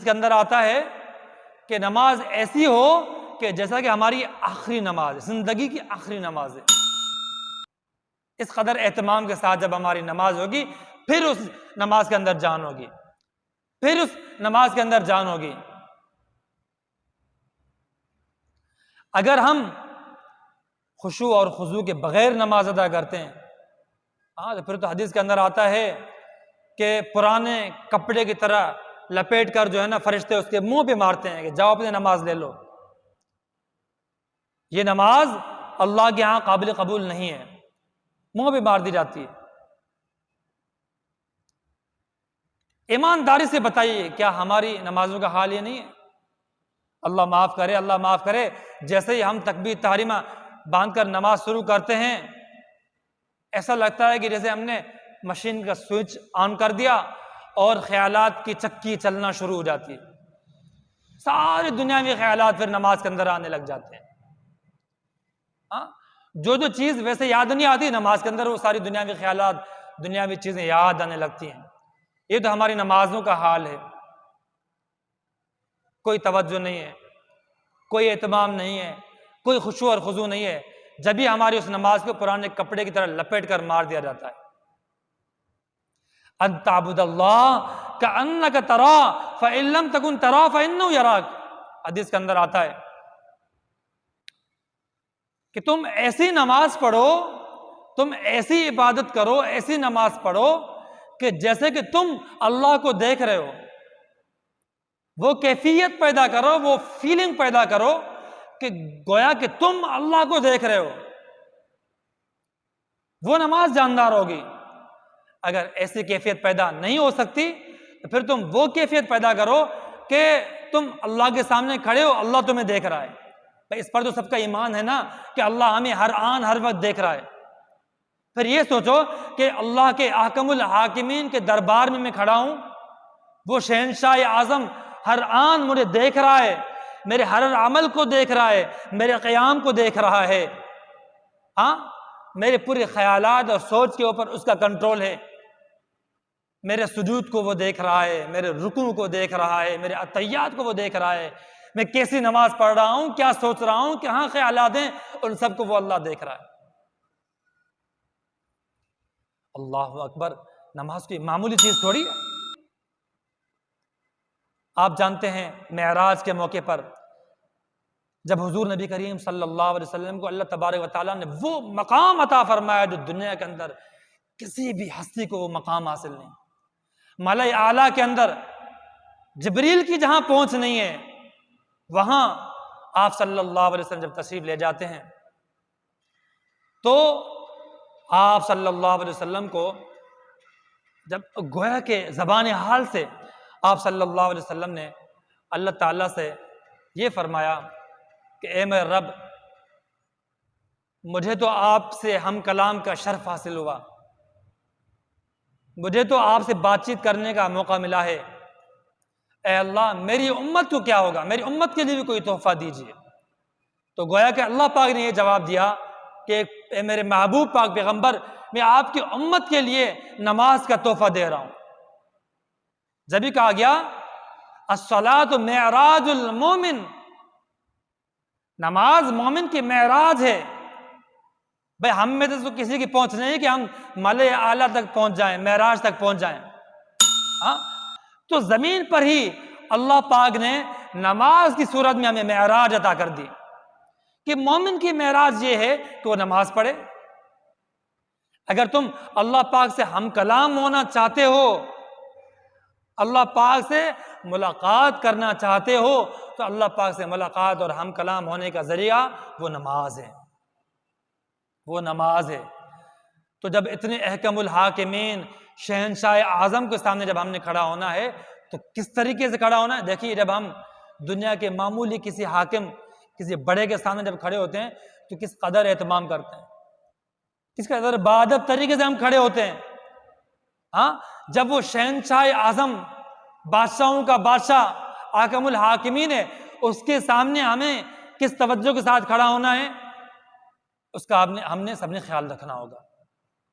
کے اندر آتا ہے کہ نماز ایسی ہو کہ جیسا کہ ہماری آخری نماز ہے، زندگی کی آخری نماز ہے۔ اس قدر اہتمام کے ساتھ جب ہماری نماز ہوگی، پھر اس نماز کے اندر جان ہوگی، پھر اس نماز کے اندر جان ہوگی۔ اگر ہم خشوع اور خضوع کے بغیر نماز ادا کرتے ہیں، تو پھر تو حدیث کے اندر آتا ہے کہ پرانے کپڑے کی طرح لپیٹ کر جو ہے نا فرشتے اس کے منہ پہ مارتے ہیں کہ جاؤ اپنی نماز لے لو۔ یہ نماز اللہ کے ہاں قابل قبول نہیں ہے، منہ پہ مار دی جاتی ہے۔ ایمانداری سے بتائیے، کیا ہماری نمازوں کا حال یہ نہیں ہے؟ اللہ معاف کرے، اللہ معاف کرے، جیسے ہی ہم تکبیر تحریمہ باندھ کر نماز شروع کرتے ہیں، ایسا لگتا ہے کہ جیسے ہم نے مشین کا سوئچ آن کر دیا اور خیالات کی چکی چلنا شروع ہو جاتی ہے۔ ساری دنیا میں خیالات پھر نماز کے اندر آنے لگ جاتے ہیں۔ جو چیز ویسے یاد نہیں آتی، نماز کے اندر وہ ساری دنیا کے خیالات، دنیاوی چیزیں یاد آنے لگتی ہیں۔ یہ تو ہماری نمازوں کا حال ہے۔ کوئی توجہ نہیں ہے، کوئی اہتمام نہیں ہے، کوئی خشوع اور خضوع نہیں ہے، جب ہی ہماری اس نماز کو پرانے کپڑے کی طرح لپیٹ کر مار دیا جاتا ہے۔ ان تعبد اللہ کأنک تراہ فإن لم تکن تراہ فإنہ یراک، حدیث کے اندر آتا ہے کہ تم ایسی نماز پڑھو، تم ایسی عبادت کرو، ایسی نماز پڑھو کہ جیسے کہ تم اللہ کو دیکھ رہے ہو۔ وہ کیفیت پیدا کرو، وہ فیلنگ پیدا کرو کہ گویا کہ تم اللہ کو دیکھ رہے ہو، وہ نماز جاندار ہوگی۔ اگر ایسی کیفیت پیدا نہیں ہو سکتی تو پھر تم وہ کیفیت پیدا کرو کہ تم اللہ کے سامنے کھڑے ہو، اللہ تمہیں دیکھ رہا ہے۔ بھائی اس پر تو سب کا ایمان ہے نا کہ اللہ ہمیں ہر آن ہر وقت دیکھ رہا ہے۔ پھر یہ سوچو کہ اللہ کے احکم الحاکمین کے دربار میں کھڑا ہوں، وہ شہنشاہ اعظم ہر آن مجھے دیکھ رہا ہے، میرے ہر عمل کو دیکھ رہا ہے، میرے قیام کو دیکھ رہا ہے، میرے پورے خیالات اور سوچ کے اوپر اس کا کنٹرول ہے، میرے سجود کو وہ دیکھ رہا ہے، میرے رکوع کو دیکھ رہا ہے، میرے عطیات کو وہ دیکھ رہا ہے، میں کیسی نماز پڑھ رہا ہوں، کیا سوچ رہا ہوں، کہاں خیالات ہیں، ان سب کو وہ اللہ دیکھ رہا ہے۔ اللہ اکبر، نماز کوئی معمولی چیز تھوڑی ہے۔ آپ جانتے ہیں معراج کے موقع پر جب حضور نبی کریم صلی اللہ علیہ وسلم کو اللہ تبارک و تعالیٰ نے وہ مقام عطا فرمایا جو دنیا کے اندر کسی بھی ہستی کو وہ مقام حاصل نہیں، ملائے اعلیٰ کے اندر جبریل کی جہاں پہنچ نہیں ہے، وہاں آپ صلی اللہ علیہ وسلم جب تشریف لے جاتے ہیں تو آپ صلی اللہ علیہ وسلم کو جب گویا کہ زبان حال سے آپ صلی اللہ علیہ وسلم نے اللہ تعالیٰ سے یہ فرمایا کہ اے میرے رب، مجھے تو آپ سے ہم کلام کا شرف حاصل ہوا، مجھے تو آپ سے بات چیت کرنے کا موقع ملا ہے، اے اللہ میری امت کو کیا ہوگا، میری امت کے لیے بھی کوئی تحفہ دیجیے۔ تو گویا کہ اللہ پاک نے یہ جواب دیا کہ اے میرے محبوب پاک پیغمبر، میں آپ کی امت کے لیے نماز کا تحفہ دے رہا ہوں۔ جب بھی کہا گیا الصلاۃ معراج المومن، نماز مومن کی معراج ہے۔ بھائی ہم میں تو کسی کی پہنچ نہیں ہے کہ ہم ملائے اعلیٰ تک پہنچ جائیں، معراج تک پہنچ جائیں، تو زمین پر ہی اللہ پاک نے نماز کی صورت میں ہمیں معراج عطا کر دی کہ مومن کی معراج یہ ہے کہ وہ نماز پڑھے۔ اگر تم اللہ پاک سے ہم کلام ہونا چاہتے ہو، اللہ پاک سے ملاقات کرنا چاہتے ہو، تو اللہ پاک سے ملاقات اور ہم کلام ہونے کا ذریعہ وہ نماز ہے، وہ نماز ہے۔ تو جب اتنے احکم الحاکمین شہنشاہ اعظم کے سامنے جب ہم نے کھڑا ہونا ہے تو کس طریقے سے کھڑا ہونا ہے؟ دیکھیے جب ہم دنیا کے معمولی کسی حاکم، کسی بڑے کے سامنے جب کھڑے ہوتے ہیں تو کس قدر اہتمام کرتے ہیں، کس قدر باادب طریقے سے ہم کھڑے ہوتے ہیں۔ جب وہ شہنشاہ اعظم، بادشاہوں کا بادشاہ، احکم الحاکمین ہے، اس کے سامنے ہمیں کس توجہ کے ساتھ کھڑا ہونا ہے، اس کا ہم نے سب نے خیال رکھنا ہوگا۔